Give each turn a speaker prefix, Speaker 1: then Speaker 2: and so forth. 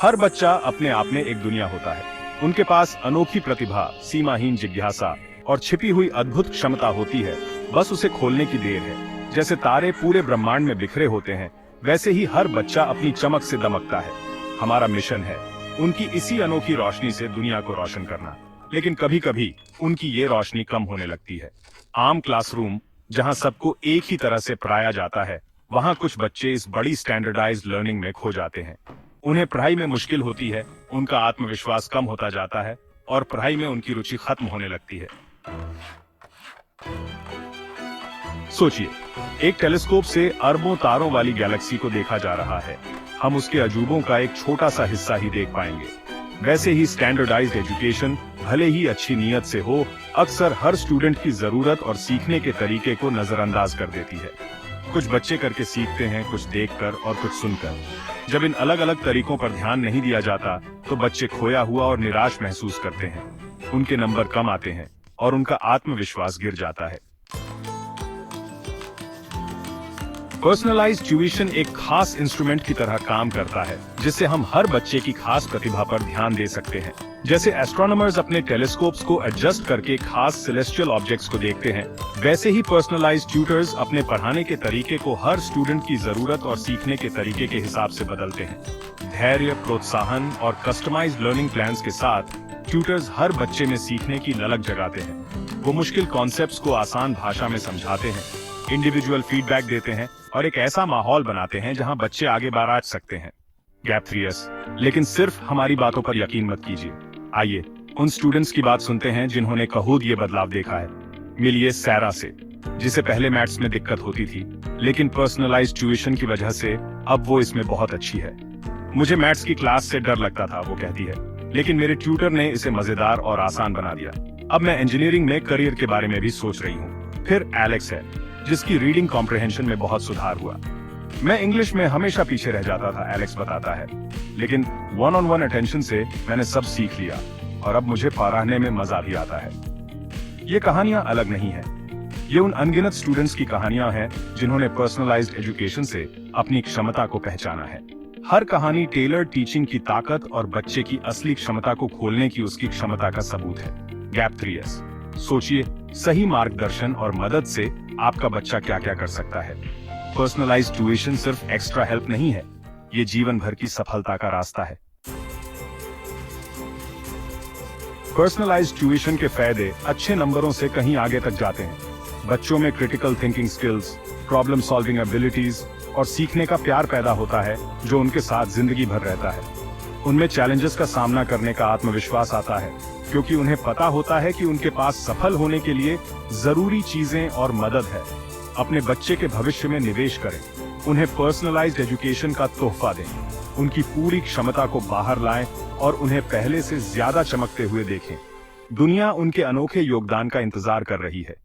Speaker 1: हर बच्चा अपने आप में एक दुनिया होता है। उनके पास अनोखी प्रतिभा, सीमाहीन जिज्ञासा और छिपी हुई अद्भुत क्षमता होती है, बस उसे खोलने की देर है। जैसे तारे पूरे ब्रह्मांड में बिखरे होते हैं, वैसे ही हर बच्चा अपनी चमक से दमकता है। हमारा मिशन है उनकी इसी अनोखी रोशनी से दुनिया को रोशन करना। लेकिन कभी कभी उनकी ये रोशनी कम होने लगती है। आम क्लासरूम जहां सबको एक ही तरह से पढ़ाया जाता है, वहां कुछ बच्चे इस बड़ी स्टैंडर्डाइज्ड लर्निंग में खो जाते हैं। उन्हें पढ़ाई में मुश्किल होती है, उनका आत्मविश्वास कम होता जाता है और पढ़ाई में उनकी रुचि खत्म होने लगती है। सोचिए, एक टेलीस्कोप से अरबों तारों वाली गैलेक्सी को देखा जा रहा है। हम उसके अजूबों का एक छोटा सा हिस्सा ही देख पाएंगे। वैसे ही स्टैंडर्डाइज्ड एजुकेशन भले ही अच्छी नीयत से हो, अक्सर हर स्टूडेंट की जरूरत और सीखने के तरीके को नजरअंदाज कर देती है। कुछ बच्चे करके सीखते हैं, कुछ देखकर और कुछ सुनकर। जब इन अलग अलग तरीकों पर ध्यान नहीं दिया जाता, तो बच्चे खोया हुआ और निराश महसूस करते हैं। उनके नंबर कम आते हैं और उनका आत्मविश्वास गिर जाता है। पर्सनलाइज्ड ट्यूशन एक खास इंस्ट्रूमेंट की तरह काम करता है, जिससे हम हर बच्चे की खास प्रतिभा पर ध्यान दे सकते हैं। जैसे एस्ट्रोनॉमर्स अपने टेलीस्कोप्स को एडजस्ट करके खास सेलेस्टियल ऑब्जेक्ट्स को देखते हैं, वैसे ही पर्सनलाइज्ड ट्यूटर्स अपने पढ़ाने के तरीके को हर स्टूडेंट की जरूरत और सीखने के तरीके के हिसाब से बदलते हैं। धैर्य, प्रोत्साहन और कस्टमाइज्ड लर्निंग प्लान्स के साथ ट्यूटर्स हर बच्चे में सीखने की ललक जगाते हैं। वो मुश्किल कॉन्सेप्ट्स को आसान भाषा में समझाते हैं, इंडिविजुअल फीडबैक देते हैं और एक ऐसा माहौल बनाते हैं जहां बच्चे आगे बढ़ सकते हैं। Gap 3S। लेकिन सिर्फ हमारी बातों पर यकीन मत कीजिए। आइए उन स्टूडेंट्स की बात सुनते हैं जिन्होंने खुद ये बदलाव देखा है। मिलिए सैरा से, जिसे पहले मैथ्स में दिक्कत होती थी, लेकिन पर्सनलाइज्ड ट्यूशन की वजह से अब वो इसमें बहुत अच्छी है। मुझे मैथ्स की क्लास से डर लगता था, वो कहती है, लेकिन मेरे ट्यूटर ने इसे मजेदार और आसान बना दिया। अब मैं इंजीनियरिंग में करियर के बारे में भी सोच रही हूँ। फिर एलेक्स है, जिसकी रीडिंग कॉम्प्रिहेंशन में बहुत सुधार हुआ। मैं इंग्लिश में हमेशा पीछे रह जाता था, एलेक्स बताता है, लेकिन वन-ऑन-वन अटेंशन से मैंने सब सीख लिया और अब मुझे पढ़ाने में मजा भी आता है। ये कहानियां अलग नहीं है, ये उन अनगिनत स्टूडेंट्स की कहानियां हैं जिन्होंने पर्सनलाइज्ड एजुकेशन से अपनी क्षमता को पहचाना है। हर कहानी टेलर्ड टीचिंग की ताकत और बच्चे की असली क्षमता को खोलने की उसकी क्षमता का सबूत है। Gap 3S। सोचिए, सही मार्गदर्शन और मदद से आपका बच्चा क्या क्या कर सकता है। पर्सनलाइज्ड ट्यूशन सिर्फ एक्स्ट्रा हेल्प नहीं है, ये जीवन भर की सफलता का रास्ता है। पर्सनलाइज्ड ट्यूशन के फायदे अच्छे नंबरों से कहीं आगे तक जाते हैं। बच्चों में critical thinking skills, problem solving abilities और सीखने का प्यार पैदा होता है, जो उनके साथ जिंदगी भर रहता है। उनमें चैलेंजेस का सामना करने का आत्मविश्वास आता है, क्योंकि उन्हें पता होता है कि उनके पास सफल होने के लिए जरूरी चीजें और मदद है। अपने बच्चे के भविष्य में निवेश करें, उन्हें पर्सनलाइज्ड एजुकेशन का तोहफा दें, उनकी पूरी क्षमता को बाहर लाएं और उन्हें पहले से ज्यादा चमकते हुए देखें। दुनिया उनके अनोखे योगदान का इंतजार कर रही है।